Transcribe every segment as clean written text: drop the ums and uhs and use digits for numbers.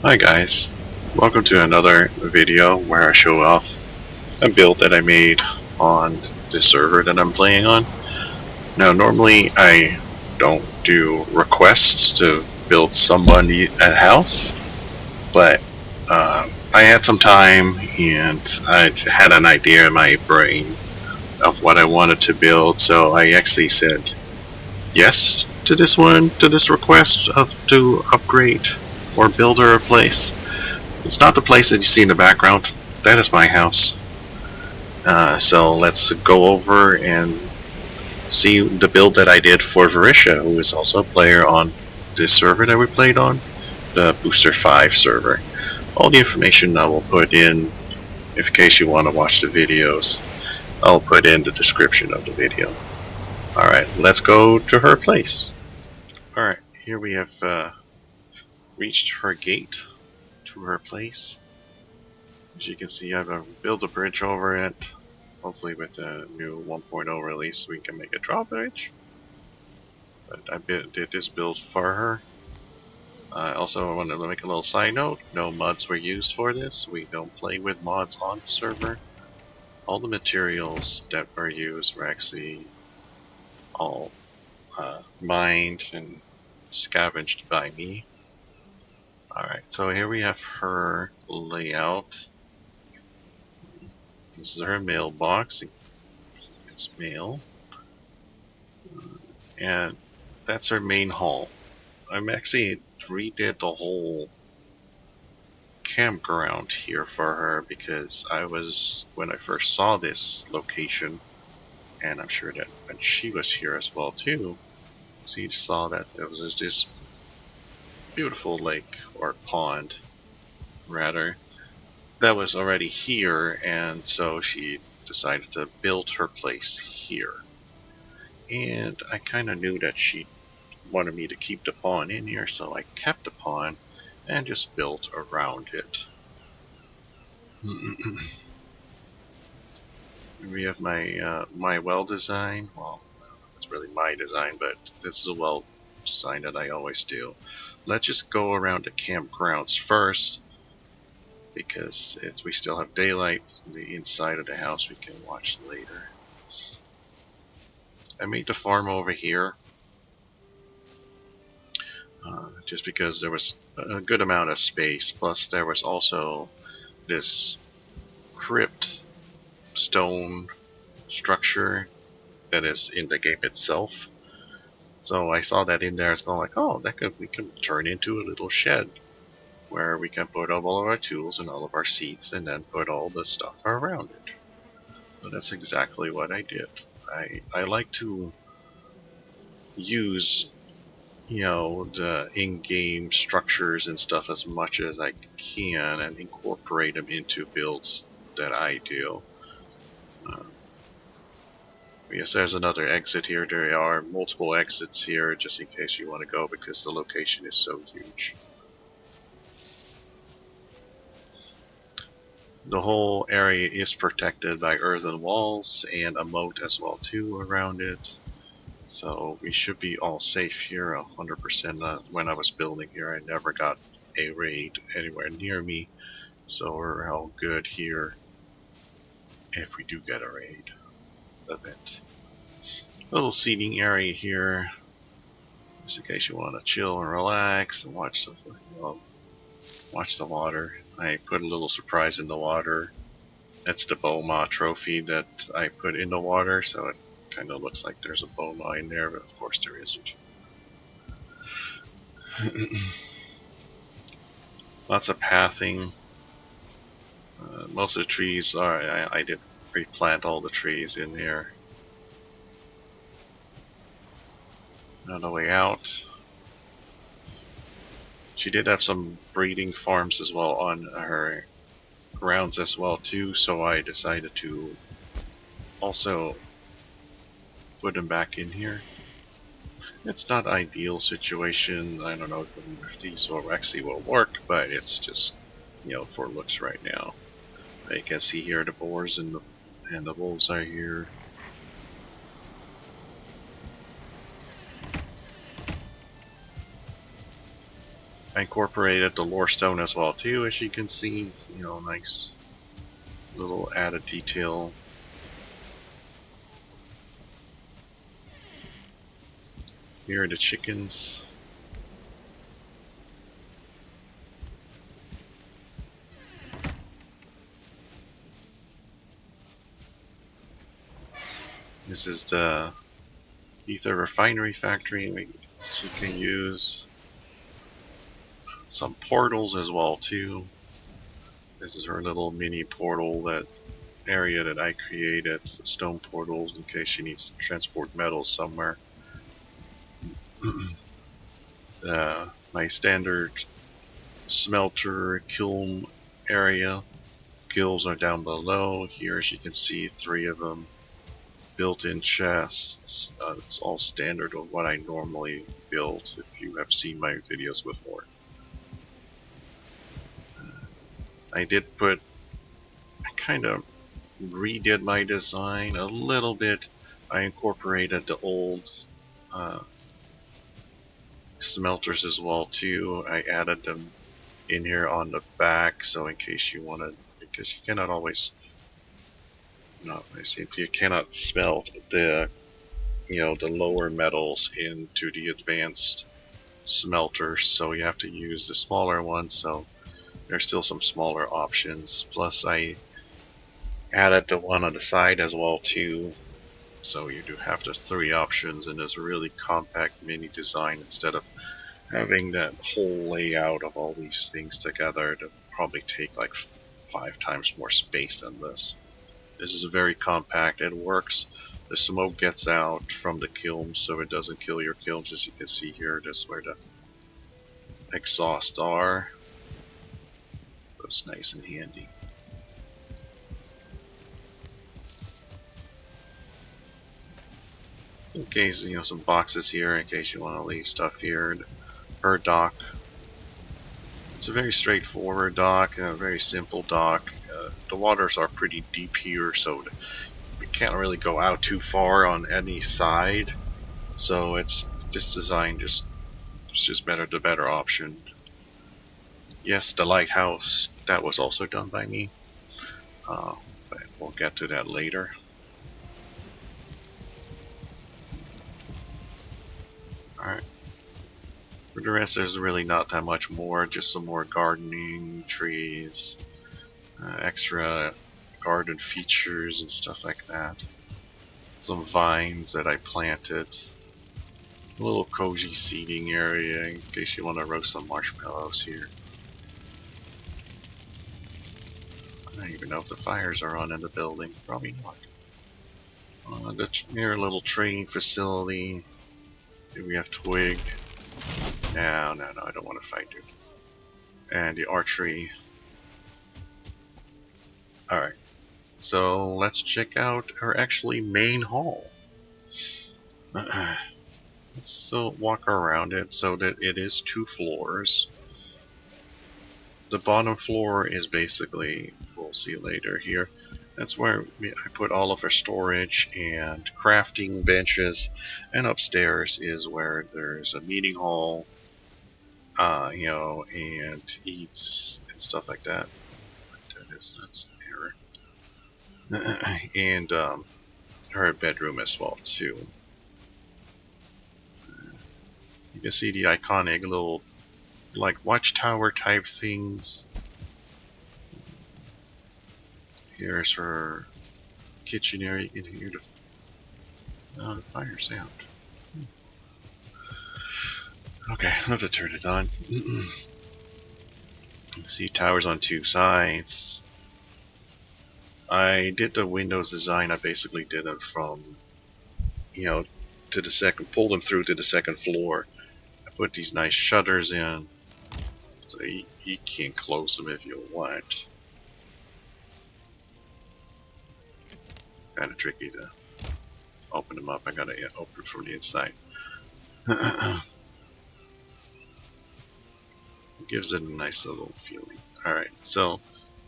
Hi guys, welcome to another video where I show off a build that I made on this server that I'm playing on. Now normally I don't do requests to build somebody a house, but I had some time and I had an idea in my brain of what I wanted to build, so I actually said yes to this request to upgrade or build her a place. It's not the place that you see in the background. That is my house. So let's go over and see the build that I did for Varisha, who is also a player on this server that we played on, the Booster 5 server. All the information I will put in in case you want to watch the videos. I'll put in the description of the video. Alright, let's go to her place. Alright, here we have reached her gate to her place. As you can see, I've built a bridge over it. Hopefully with a new 1.0 release we can make a drawbridge. But I did this build for her. Also, I wanted to make a little side note. No mods were used for this. We don't play with mods on the server. All the materials that were used were actually all mined and scavenged by me. Alright, so here we have her layout. This is her mailbox. It's mail. And that's her main hall. I'm actually redid the whole campground here for her because when I first saw this location, and I'm sure that when she was here as well too, she saw that there was this beautiful lake or pond rather that was already here, and so she decided to build her place here. And I kind of knew that she wanted me to keep the pond in here, so I kept the pond and just built around it. We have my well design. Well, it's really my design, but this is a well design that I always do. Let's just go around the campgrounds first because we still have daylight. The inside of the house we can watch later. I made the farm over here just because there was a good amount of space. Plus, there was also this crypt stone structure that is in the game itself. So I saw that in there. It's going like, oh, we can turn into a little shed where we can put all of our tools and all of our seats, and then put all the stuff around it. So that's exactly what I did. I like to use the in-game structures and stuff as much as I can and incorporate them into builds that I do. Yes, there's another exit here. There are multiple exits here just in case you want to go because the location is so huge. The whole area is protected by earthen walls and a moat as well too around it. So we should be all safe here 100%. When I was building here I never got a raid anywhere near me. So we're all good here if we do get a raid event. Little seating area here, just in case you want to chill and relax and watch the water. I put a little surprise in the water. That's the Boma trophy that I put in the water, so it kind of looks like there's a Boma in there, but of course there isn't. Lots of pathing. Most of the trees are, I did replant all the trees in here. On the way out, she did have some breeding farms as well on her grounds as well too, so I decided to also put them back in here. It's not ideal situation. I don't know if these will actually work, but it's just for looks right now. You can see here the boars and the wolves are here. I incorporated the lore stone as well too, as you can see. You know, nice little added detail. Here are the chickens. This is the ether refinery factory. We can use some portals as well too. This is her little mini portal, that area that I created, stone portals in case she needs to transport metals somewhere. My standard smelter kiln area. Kilns are down below. Here, as you can see, 3 of them. Built-in chests. It's all standard of what I normally build if you have seen my videos before. I kind of redid my design a little bit. I incorporated the old smelters as well too. I added them in here on the back, so in case you wanted, because you cannot always, you cannot smelt the the lower metals into the advanced smelters, so you have to use the smaller ones. So there's still some smaller options. Plus, I added the one on the side as well too. So you do have the 3 options in this really compact mini design instead of having that whole layout of all these things together to probably take like 5 times more space than this. This is very compact. It works. The smoke gets out from the kilns, so it doesn't kill your kilns. As you can see here, this is where the exhaust are. It's nice and handy. In case, some boxes here in case you want to leave stuff here. Her dock. It's a very straightforward dock, a very simple dock. The waters are pretty deep here, so we can't really go out too far on any side. So it's just designed it's just the better option. Yes, the lighthouse, that was also done by me. But we'll get to that later. Alright. For the rest, there's really not that much more. Just some more gardening, trees, extra garden features and stuff like that. Some vines that I planted. A little cozy seating area in case you want to roast some marshmallows here. I don't even know if the fires are on in the building. Probably not. Near a little training facility. Here we have Twig. No, I don't want to fight dude. And the archery. Alright. So let's check out our actually main hall. Let's walk around it so that it is 2 floors. The bottom floor is basically, we'll see later here, that's where I put all of our storage and crafting benches, and upstairs is where there's a meeting hall, and eats and stuff like that. That's an error. And her bedroom as well too. You can see the iconic little like watchtower type things. Here's her kitchen area. You can hear the fire sound. Okay, I have to turn it on. See towers on 2 sides. I did the windows design. I basically did it from, to the second, pull them through to the 2nd floor. I put these nice shutters in, so you can close them if you want. Kind of tricky to open them up. I gotta open from the inside. It gives it a nice little feeling. Alright, so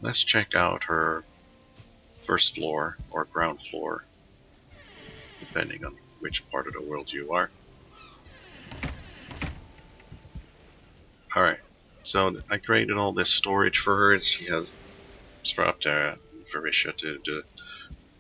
let's check out her 1st floor or ground floor, depending on which part of the world you are. Alright, So I created all this storage for her. She has it's for up to Varisha to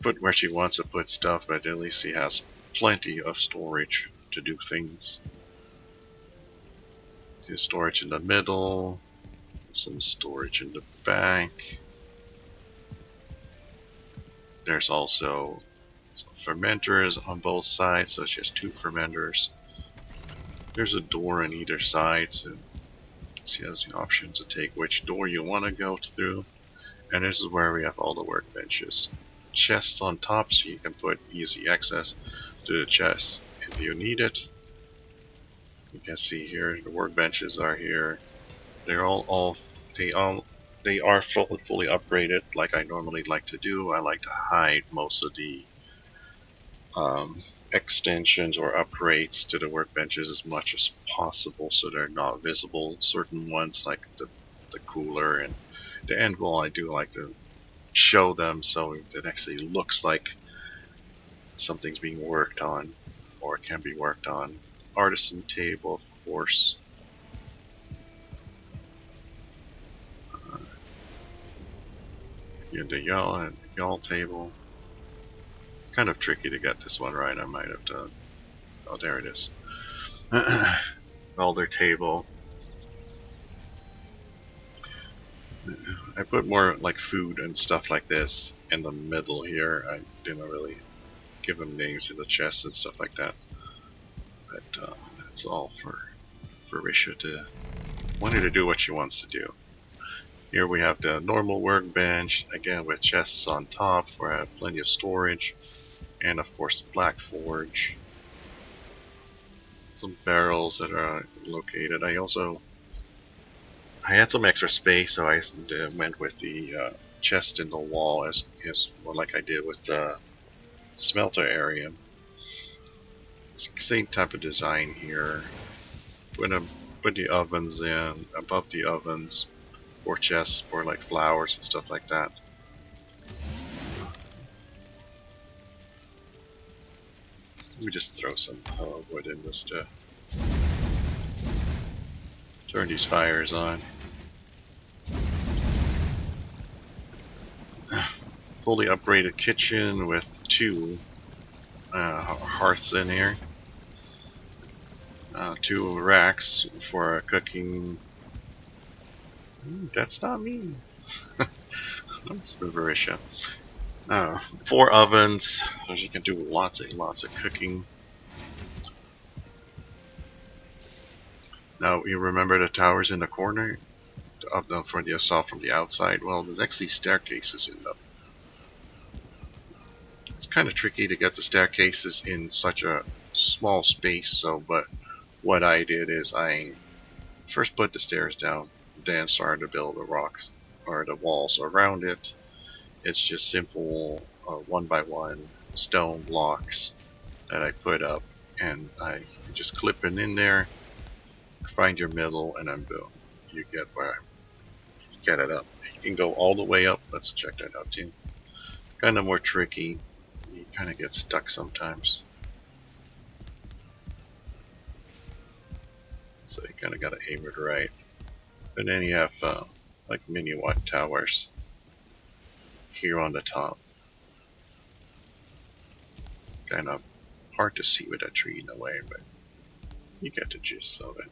put where she wants to put stuff, but at least she has plenty of storage to do things. There's storage in the middle, some storage in the back. There's also some fermenters on both sides, so she has 2 fermenters. There's a door on either side, so she has the option to take which door you want to go through. And this is where we have all the workbenches. Chests on top, so you can put easy access to the chest if you need it. You can see here the workbenches are here. They're they are fully upgraded like I normally like to do. I like to hide most of the extensions or upgrades to the workbenches as much as possible so they're not visible. Certain ones like the cooler and the anvil, I do like to show them so it actually looks like something's being worked on or can be worked on. Artisan table, of course. The y'all table. It's kind of tricky to get this one right. I might have done. Oh, there it is. Elder table. I put more like food and stuff like this in the middle here. I didn't really give them names in the chest and stuff like that. But that's all for Varisha to want her to do what she wants to do. Here we have the normal workbench, again with chests on top for plenty of storage, and of course the black forge. Some barrels that are located. I had some extra space, so I went with the chest in the wall as well, like I did with the smelter area. Same type of design here. Put the ovens in above the ovens, or chests for like flowers and stuff like that. Let me just throw some wood in just to turn these fires on. Fully upgraded kitchen with 2 hearths in here. 2 racks for cooking. That's not me. That's Varisha. 4 ovens, so you can do lots of cooking. Now you remember the towers in the corner of them for the assault from the outside. Well, there's actually staircases in them. It's kind of tricky to get the staircases in such a small space. But what I did is I first put the stairs down, then started to build the rocks or the walls around it. It's just simple 1x1 stone blocks that I put up, and I just clip it in there, find your middle, and then boom, you get it up. You can go all the way up. Let's check that out too. Kind of more tricky. You kind of get stuck sometimes. So you kind of got to aim it right. And then you have like mini watt towers here on the top. Kind of hard to see with that tree in the way, but you get the gist of it.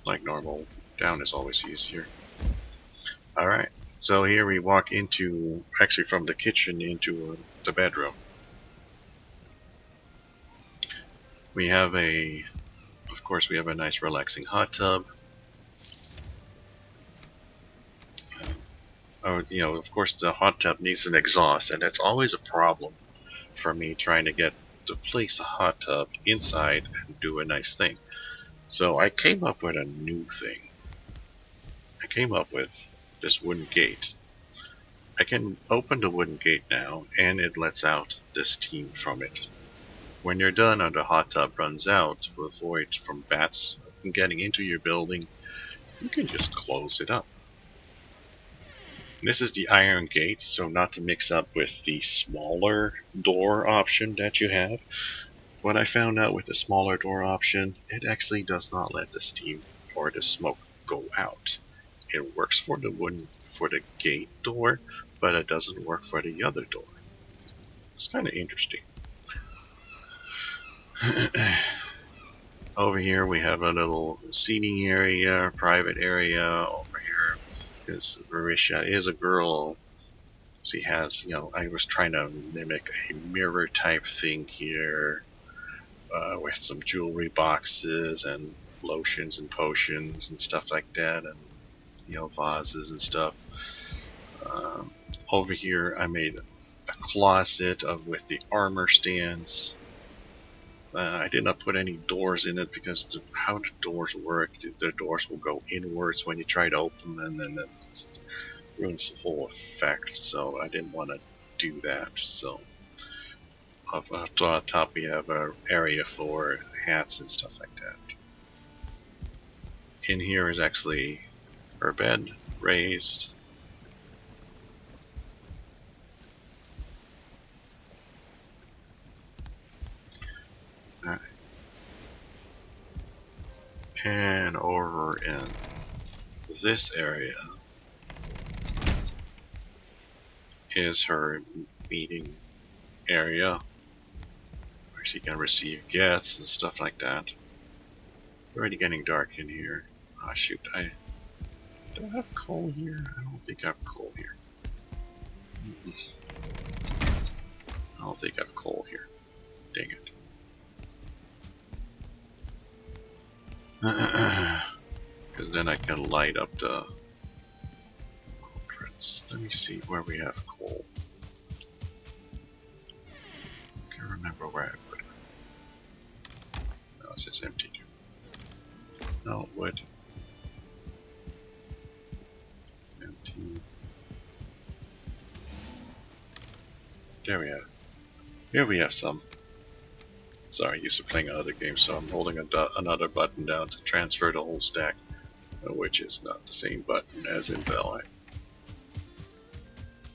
Like normal, down is always easier. Alright, so here we walk into, actually from the kitchen into the bedroom. We have of course we have a nice relaxing hot tub. Of course the hot tub needs an exhaust, and that's always a problem for me trying to get to place a hot tub inside and do a nice thing. So I came up with a new thing. I came up with this wooden gate. I can open the wooden gate now, and it lets out the steam from it. When you're done and the hot tub runs out, to avoid from bats getting into your building, you can just close it up. This is the iron gate, so not to mix up with the smaller door option that you have. what I found out with the smaller door option, it actually does not let the steam or the smoke go out. It works for the gate door, but it doesn't work for the other door. It's kind of interesting. Over here we have a little seating area, private area. Over here is Varisha is a girl. She has, I was trying to mimic a mirror type thing here, with some jewelry boxes and lotions and potions and stuff like that, and vases and stuff. Um, Over here, I made a closet with the armor stands. I did not put any doors in it because how the doors work, the doors will go inwards when you try to open them, and then it ruins the whole effect. So I didn't want to do that. So up top we have an area for hats and stuff like that. In here is actually her bed raised. And over in this area is her meeting area where she can receive guests and stuff like that. It's already getting dark in here. Ah, shoot, do I have coal here? I don't think I have coal here. I don't think I have coal here. Dang it. Because then I can light up the cauldrons. Let me see where we have coal. I can't remember where I put it. No, it says empty too. No, wood. Empty. There we have it. Here we have some. Sorry, used to playing another game, so I'm holding another button down to transfer the whole stack, which is not the same button as in Valheim.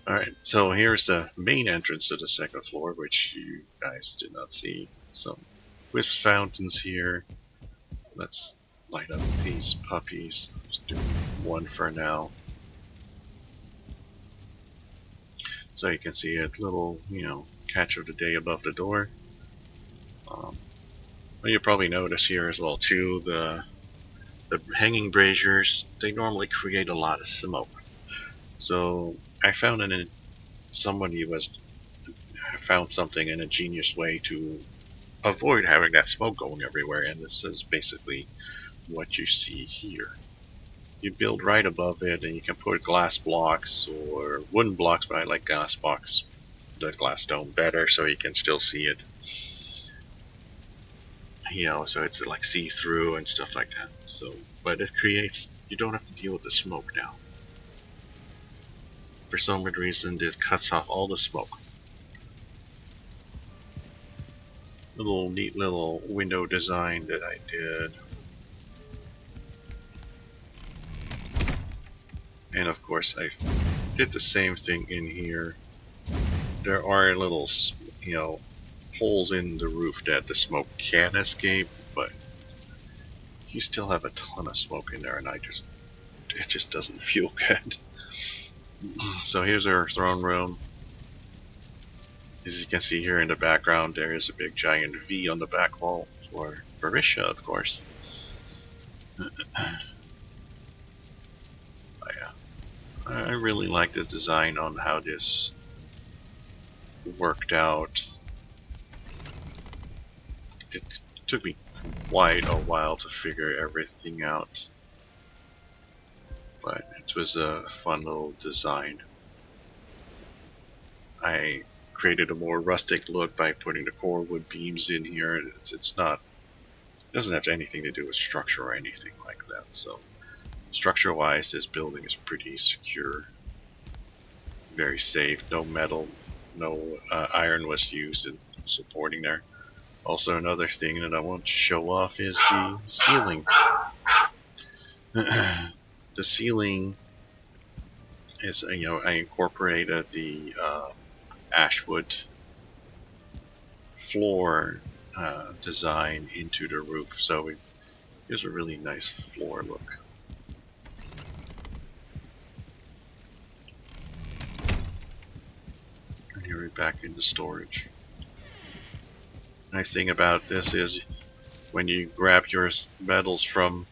Alright, so here's the main entrance to the second floor, which you guys did not see. Some with fountains here. Let's light up these puppies. Just do one for now. So you can see a little, catch of the day above the door. Well, you probably notice here as well too, the hanging braziers, they normally create a lot of smoke. So I found somebody found something in a genius way to avoid having that smoke going everywhere, and this is basically what you see here. You build right above it, and you can put glass blocks or wooden blocks, but I like glass blocks, the glass dome better, so you can still see it. So it's like see-through and stuff like that. So, but it creates, you don't have to deal with the smoke now. For some good reason, it cuts off all the smoke. Neat little window design that I did. And of course, I did the same thing in here. There are little, holes in the roof that the smoke can escape, but you still have a ton of smoke in there, and it just doesn't feel good. So here's our throne room. As you can see here in the background, there is a big giant V on the back wall for Varisha, of course. Yeah, I really like this design on how this worked out. It took me quite a while to figure everything out, but it was a fun little design. I created a more rustic look by putting the core wood beams in here. It doesn't have anything to do with structure or anything like that. So structure-wise, this building is pretty secure, very safe. No metal, no iron was used in supporting there. Also, another thing that I want to show off is the ceiling. The ceiling is, I incorporated the ashwood floor design into the roof, so it gives a really nice floor look. And here we're back into storage. Nice thing about this is when you grab your metals from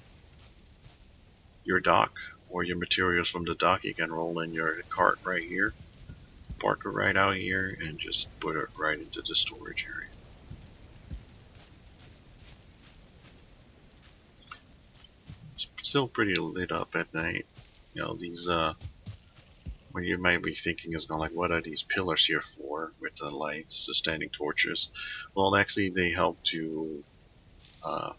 your dock or your materials from the dock, you can roll in your cart right here, park it right out here, and just put it right into the storage area. It's still pretty lit up at night. You know, these what you might be thinking is going like, what are these pillars here for with the lights, the standing torches? Well, actually, they help to uh,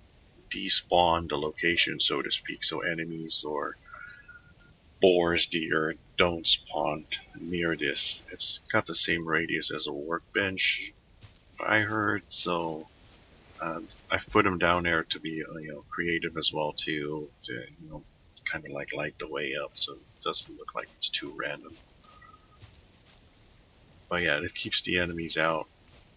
despawn the location, so to speak, so enemies or boars, deer don't spawn near this. It's got the same radius as a workbench, I heard, so I've put them down there to be creative as well too, to kind of like light the way up so it doesn't look like it's too random. But yeah, it keeps the enemies out.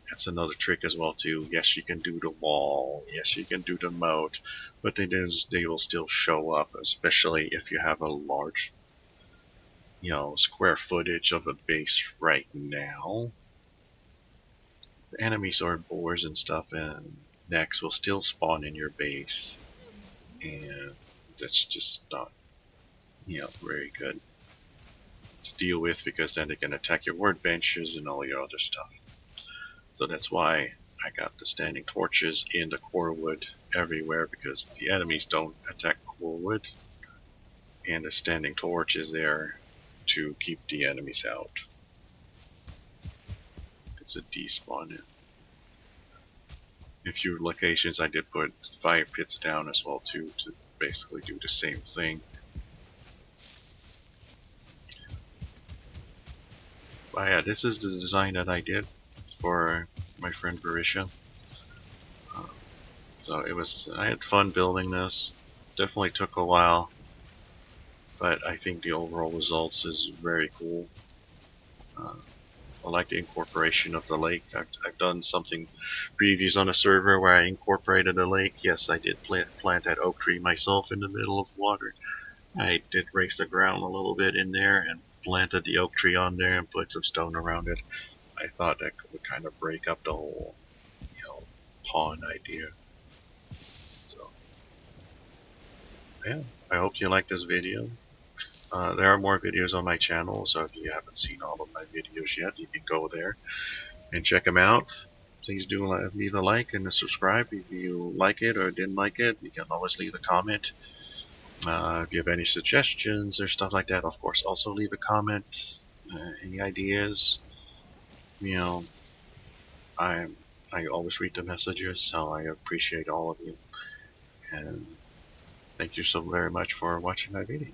That's another trick as well too. Yes, you can do the wall. Yes, you can do the moat, but they will still show up, especially if you have a large, square footage of a base right now. The enemies or boars and stuff and necks will still spawn in your base, and that's just not, very good to deal with because then they can attack your workbenches and all your other stuff. So that's why I got the standing torches in the core wood everywhere, because the enemies don't attack core wood, and the standing torch is there to keep the enemies out. It's a despawn. In a few locations I did put fire pits down as well too, to basically do the same thing. But yeah, this is the design that I did for my friend Varisha. So I had fun building this. Definitely took a while, but I think the overall results is very cool. I like the incorporation of the lake. I've done something previous on a server where I incorporated a lake. Yes, I did plant that oak tree myself in the middle of water. I did raise the ground a little bit in there and planted the oak tree on there and put some stone around it. I thought that would kind of break up the whole, pond idea. So, yeah, I hope you like this video. There are more videos on my channel, so if you haven't seen all of my videos yet, you can go there and check them out. Please do leave a like and a subscribe if you like it or didn't like it. You can always leave a comment. If you have any suggestions or stuff like that, of course, also leave a comment. Any ideas? You know, I I always read the messages, so I appreciate all of you. And thank you so very much for watching my video.